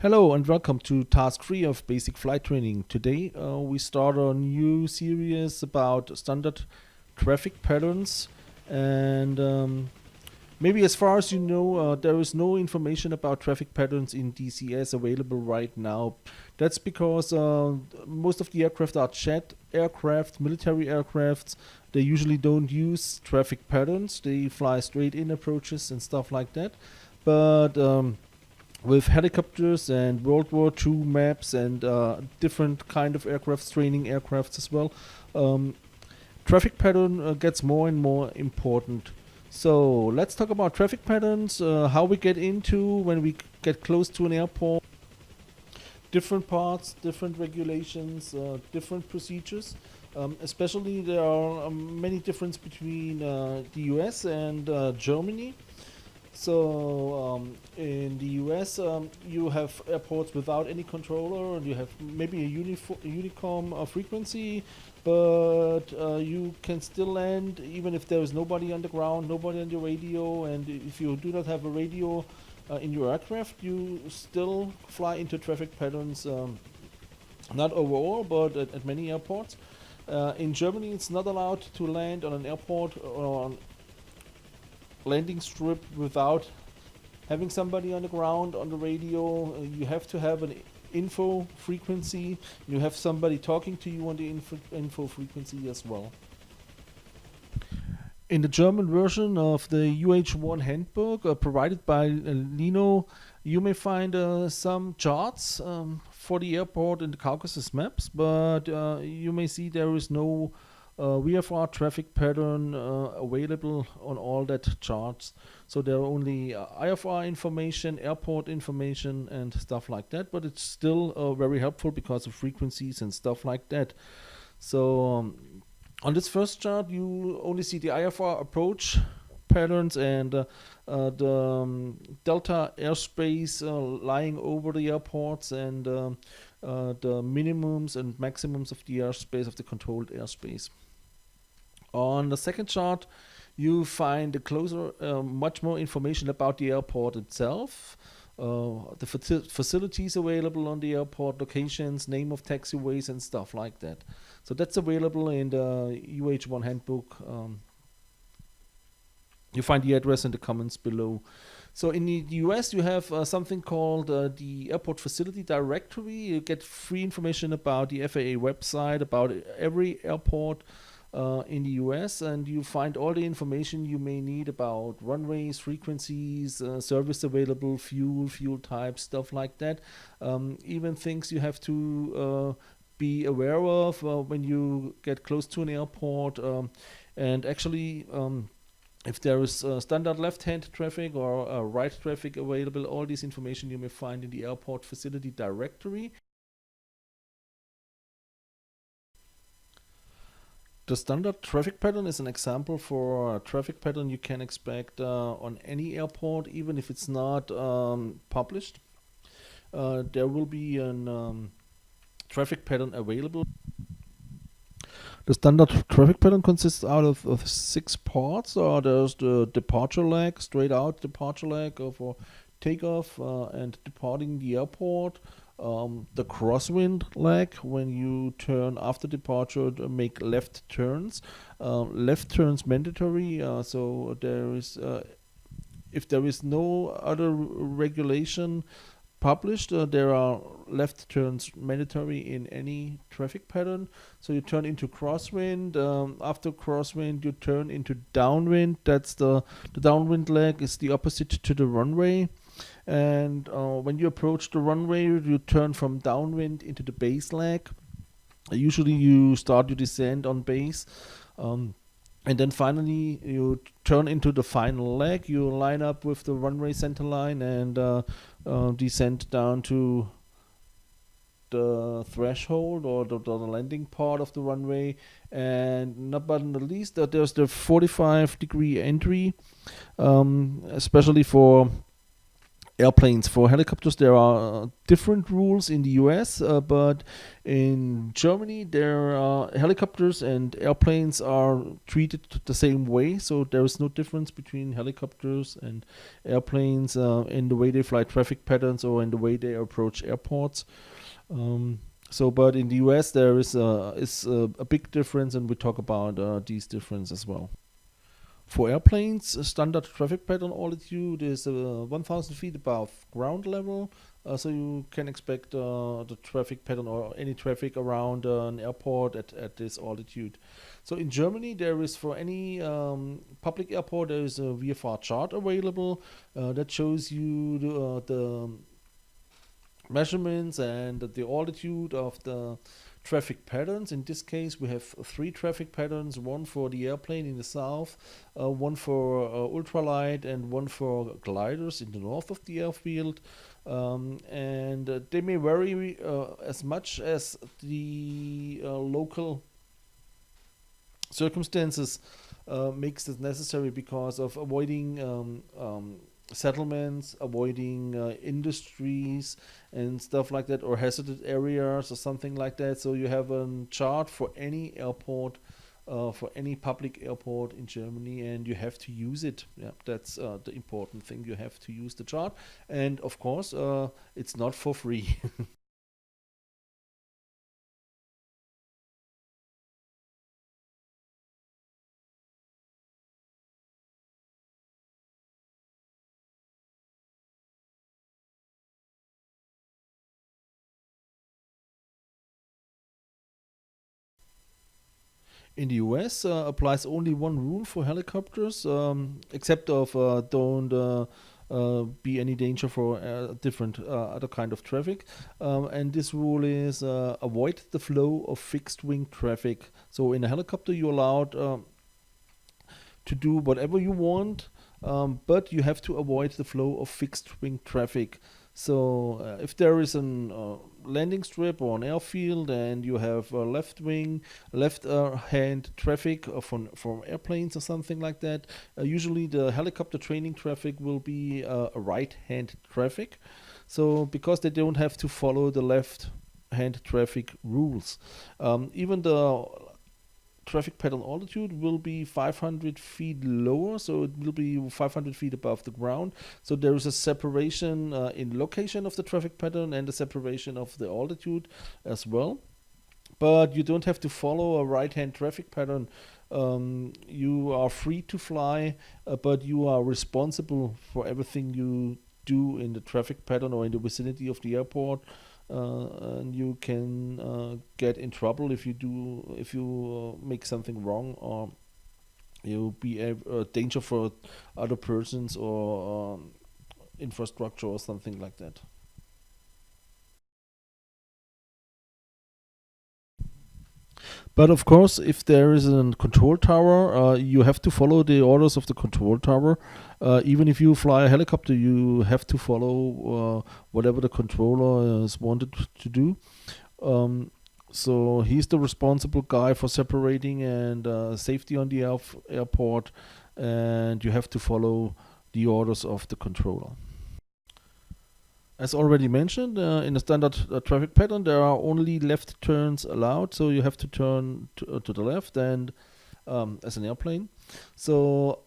Hello and welcome to task 3 of basic flight training. Today we start a new series about standard traffic patterns and maybe as far as you know there is no information about traffic patterns in DCS available right now. That's because most of the aircraft are jet aircraft, military aircrafts. They usually don't use traffic patterns. They fly straight in approaches and stuff like that. But with helicopters and World War II maps and different kind of aircrafts, training aircrafts as well, um, traffic pattern gets more and more important. So let's talk about traffic patterns, how we get into when we get close to an airport, different parts, different regulations, different procedures. Especially there are many differences between the US and Germany. So in the US, you have airports without any controller, and you have maybe a unicom frequency, but you can still land even if there is nobody on the ground, nobody on the radio, and if you do not have a radio in your aircraft, you still fly into traffic patterns. Not overall, but at many airports. In Germany, it's not allowed to land on an airport or on landing strip without having somebody on the ground on the radio. You have to have an info frequency. You have somebody talking to you on the info frequency as well. In the German version of the UH1 handbook provided by Lino, you may find some charts for the airport in the Caucasus maps, but you may see there is no VFR traffic pattern available on all that charts. So there are only IFR information, airport information, and stuff like that. But it's still very helpful because of frequencies and stuff like that. So on this first chart, you only see the IFR approach patterns and the delta airspace lying over the airports and the minimums and maximums of the airspace, of the controlled airspace. On the second chart, you find much more information about the airport itself, the facilities available on the airport, locations, name of taxiways, and stuff like that. So that's available in the UH1 handbook. You find the address in the comments below. So in the US, you have something called the Airport Facility Directory. You get free information about the FAA website, about every airport in the US, and you find all the information you may need about runways, frequencies, service available, fuel types, stuff like that. Even things you have to be aware of when you get close to an airport. And actually, if there is standard left-hand traffic or right traffic available, all this information you may find in the Airport Facility Directory. The standard traffic pattern is an example for a traffic pattern you can expect on any airport, even if it's not published. There will be a traffic pattern available. The standard traffic pattern consists out of 6 parts. There's the departure leg, straight out departure leg for takeoff and departing the airport. The crosswind leg, when you turn after departure, make left turns. Left turns mandatory. So there is, if there is no other regulation published, there are left turns mandatory in any traffic pattern. So you turn into crosswind. After crosswind, you turn into downwind. That's the downwind leg is the opposite to the runway. And when you approach the runway, you turn from downwind into the base leg. Usually you start your descent on base. And then finally you turn into the final leg. You line up with the runway center line and descend down to the threshold or the landing part of the runway. And not but not least, there's the 45-degree entry, especially for airplanes. For helicopters, there are different rules in the US, but in Germany, there are helicopters and airplanes are treated the same way. So there is no difference between helicopters and airplanes in the way they fly traffic patterns or in the way they approach airports. But in the US, there is a big difference, and we talk about these differences as well. For airplanes, a standard traffic pattern altitude is 1,000 feet above ground level, so you can expect the traffic pattern or any traffic around an airport at this altitude. So in Germany, there is for any public airport, there is a VFR chart available that shows you the measurements and the altitude of the traffic patterns. In this case, we have three traffic patterns: one for the airplane in the south, one for ultralight, and one for gliders in the north of the airfield. And they may vary as much as the local circumstances makes it necessary because of avoiding settlements, avoiding industries and stuff like that, or hazardous areas or something like that. So you have a chart for any airport, for any public airport in Germany, and you have to use it. Yeah, that's the important thing. You have to use the chart, and of course, it's not for free. In the US, applies only one rule for helicopters, except of don't be any danger for different other kind of traffic. And this rule is avoid the flow of fixed wing traffic. So in a helicopter, you're allowed to do whatever you want, but you have to avoid the flow of fixed wing traffic. So if there is an landing strip or an airfield and you have left wing, left hand traffic from airplanes or something like that, usually the helicopter training traffic will be a right hand traffic. So because they don't have to follow the left hand traffic rules, even the traffic pattern altitude will be 500 feet lower, so it will be 500 feet above the ground. So there is a separation in location of the traffic pattern and a separation of the altitude as well. But you don't have to follow a right-hand traffic pattern. You are free to fly, but you are responsible for everything you do in the traffic pattern or in the vicinity of the airport. And you can get in trouble if you make something wrong, or you'll be a danger for other persons or infrastructure or something like that. But of course, if there is a control tower, you have to follow the orders of the control tower. Even if you fly a helicopter, you have to follow whatever the controller is wanted to do. So he's the responsible guy for separating and safety on the airport, and you have to follow the orders of the controller. As already mentioned, in a standard traffic pattern, there are only left turns allowed, so you have to turn to the left and as an airplane. So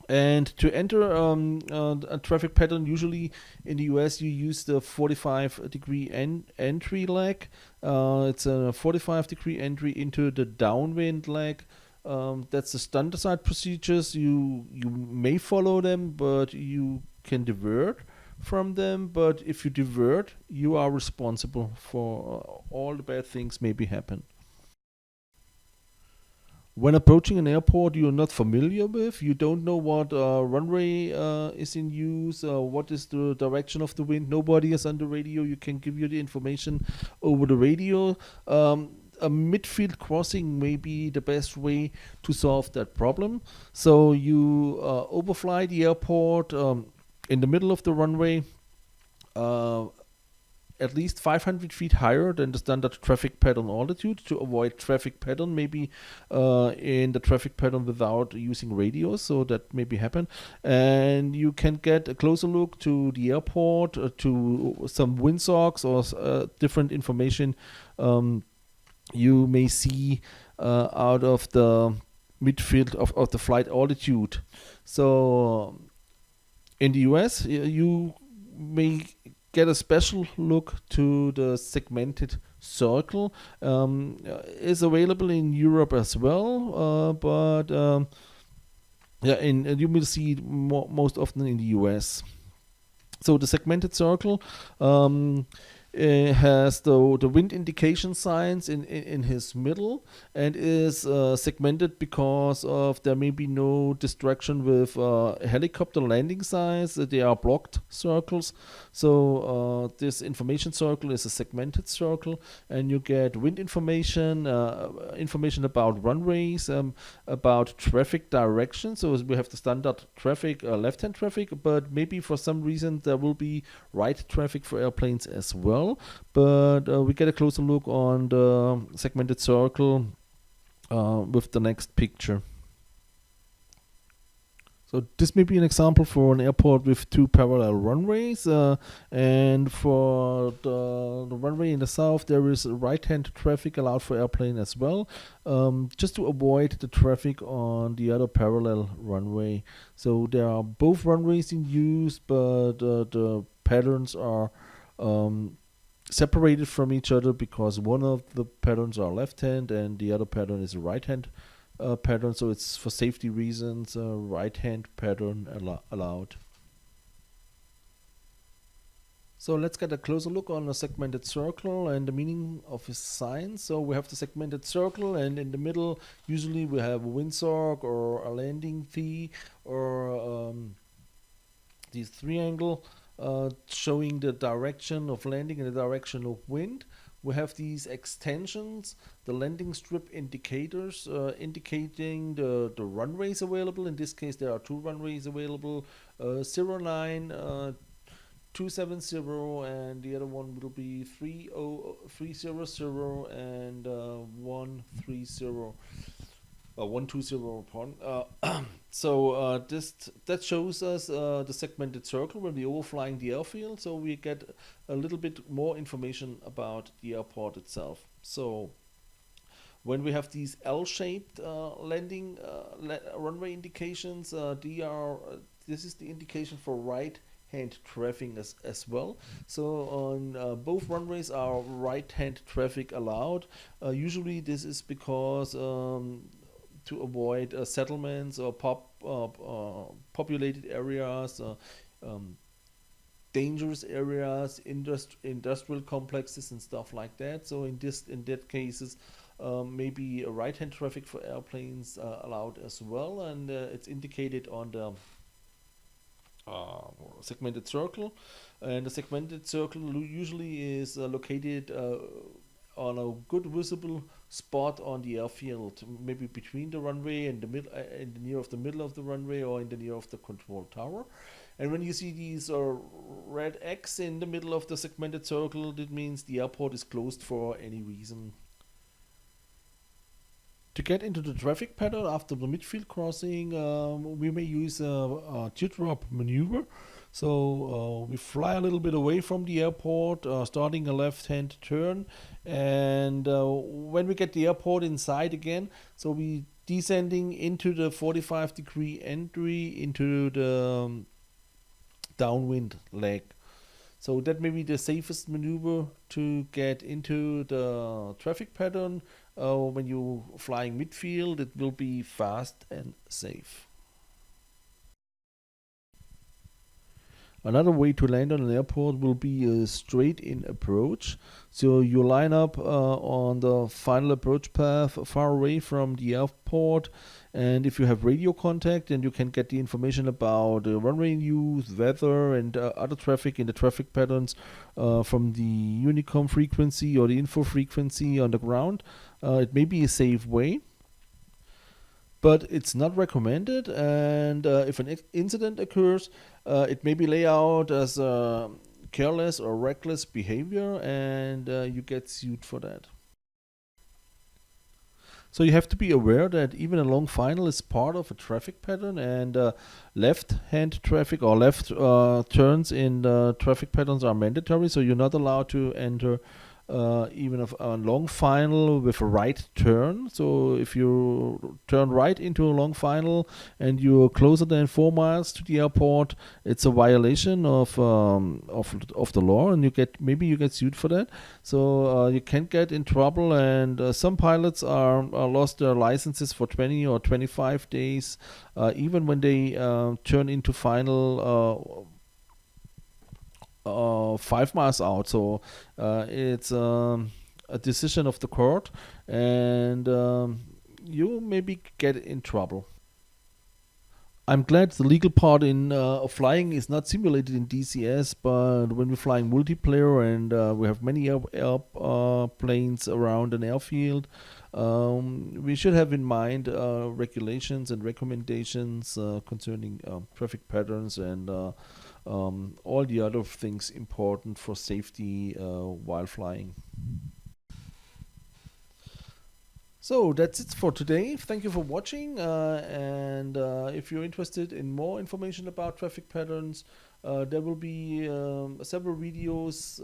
and to enter a traffic pattern, usually in the US, you use the 45-degree entry leg. It's a 45-degree entry into the downwind leg. That's the standard procedures. You may follow them, but you can divert from them. But if you divert, you are responsible for all the bad things maybe happen. When approaching an airport you're not familiar with, you don't know what runway is in use, what is the direction of the wind, nobody is on the radio, you can give you the information over the radio. A midfield crossing may be the best way to solve that problem. So you overfly the airport in the middle of the runway, uh, at least 500 feet higher than the standard traffic pattern altitude to avoid traffic pattern maybe in the traffic pattern without using radios, so that maybe happen. And you can get a closer look to the airport, to some windsocks or different information you may see out of the midfield of the flight altitude. So in the US, you may get a special look to the segmented circle. Is available in Europe as well, but yeah, you will see it most often in the US. So the segmented circle has the wind indication signs in his middle, and is segmented because of there may be no distraction with helicopter landing signs. They are blocked circles. So this information circle is a segmented circle, and you get wind information, information about runways, about traffic direction. So we have the standard traffic, left-hand traffic, but maybe for some reason there will be right traffic for airplanes as well. But we get a closer look on the segmented circle with the next picture. So this may be an example for an airport with two parallel runways, and for the runway in the south there is right-hand traffic allowed for airplane as well, just to avoid the traffic on the other parallel runway. So there are both runways in use, but the patterns are separated from each other because one of the patterns are left-hand and the other pattern is a right-hand pattern, so it's for safety reasons right-hand pattern allowed. So let's get a closer look on a segmented circle and the meaning of his signs. So we have the segmented circle, and in the middle usually we have a windsock or a landing tee or this triangle showing the direction of landing and the direction of wind. We have these extensions, the landing strip indicators, indicating the runways available. In this case, there are two runways available, 09, 270, and the other one will be 300 and 130. 120 upon. So that shows us the segmented circle when we overflying the airfield, so we get a little bit more information about the airport itself. So when we have these L-shaped landing runway indications, this is the indication for right-hand traffic as well. So on both runways are right-hand traffic allowed. Usually this is because to avoid settlements or populated areas, dangerous areas, industrial complexes and stuff like that. So in that cases, maybe a right-hand traffic for airplanes allowed as well, and it's indicated on the segmented circle. And the segmented circle usually is located on a good visible spot on the airfield, maybe between the runway and the near of the middle of the runway, or in the near of the control tower. And when you see these red X in the middle of the segmented circle, that means the airport is closed for any reason. To get into the traffic pattern after the midfield crossing, we may use a teardrop maneuver. So we fly a little bit away from the airport, starting a left-hand turn, and when we get the airport inside again, so we descending into the 45-degree entry into the downwind leg. So that may be the safest maneuver to get into the traffic pattern. When you're flying midfield, it will be fast and safe. Another way to land on an airport will be a straight-in approach. So you line up on the final approach path far away from the airport, and if you have radio contact, then you can get the information about the runway use, weather, and other traffic in the traffic patterns from the Unicom frequency or the info frequency on the ground. It may be a safe way, but it's not recommended, and if an incident occurs, it may be laid out as a careless or reckless behavior, and you get sued for that. So you have to be aware that even a long final is part of a traffic pattern, and left-hand traffic or left turns in the traffic patterns are mandatory. So you're not allowed to enter even a long final with a right turn. So if you turn right into a long final and you're closer than 4 miles to the airport, it's a violation of the law, and maybe you get sued for that. So you can get in trouble, and some pilots are lost their licenses for 20 or 25 days, even when they turn into final 5 miles out. So it's a decision of the court, and you maybe get in trouble. I'm glad the legal part in of flying is not simulated in DCS, but when we're flying multiplayer and we have many planes around an airfield, we should have in mind regulations and recommendations concerning traffic patterns and all the other things important for safety while flying. So that's it for today. Thank you for watching. And if you're interested in more information about traffic patterns, there will be several videos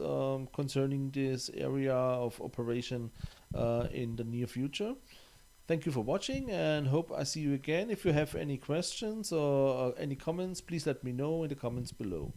concerning this area of operation in the near future. Thank you for watching, and hope I see you again. If you have any questions or any comments, please let me know in the comments below.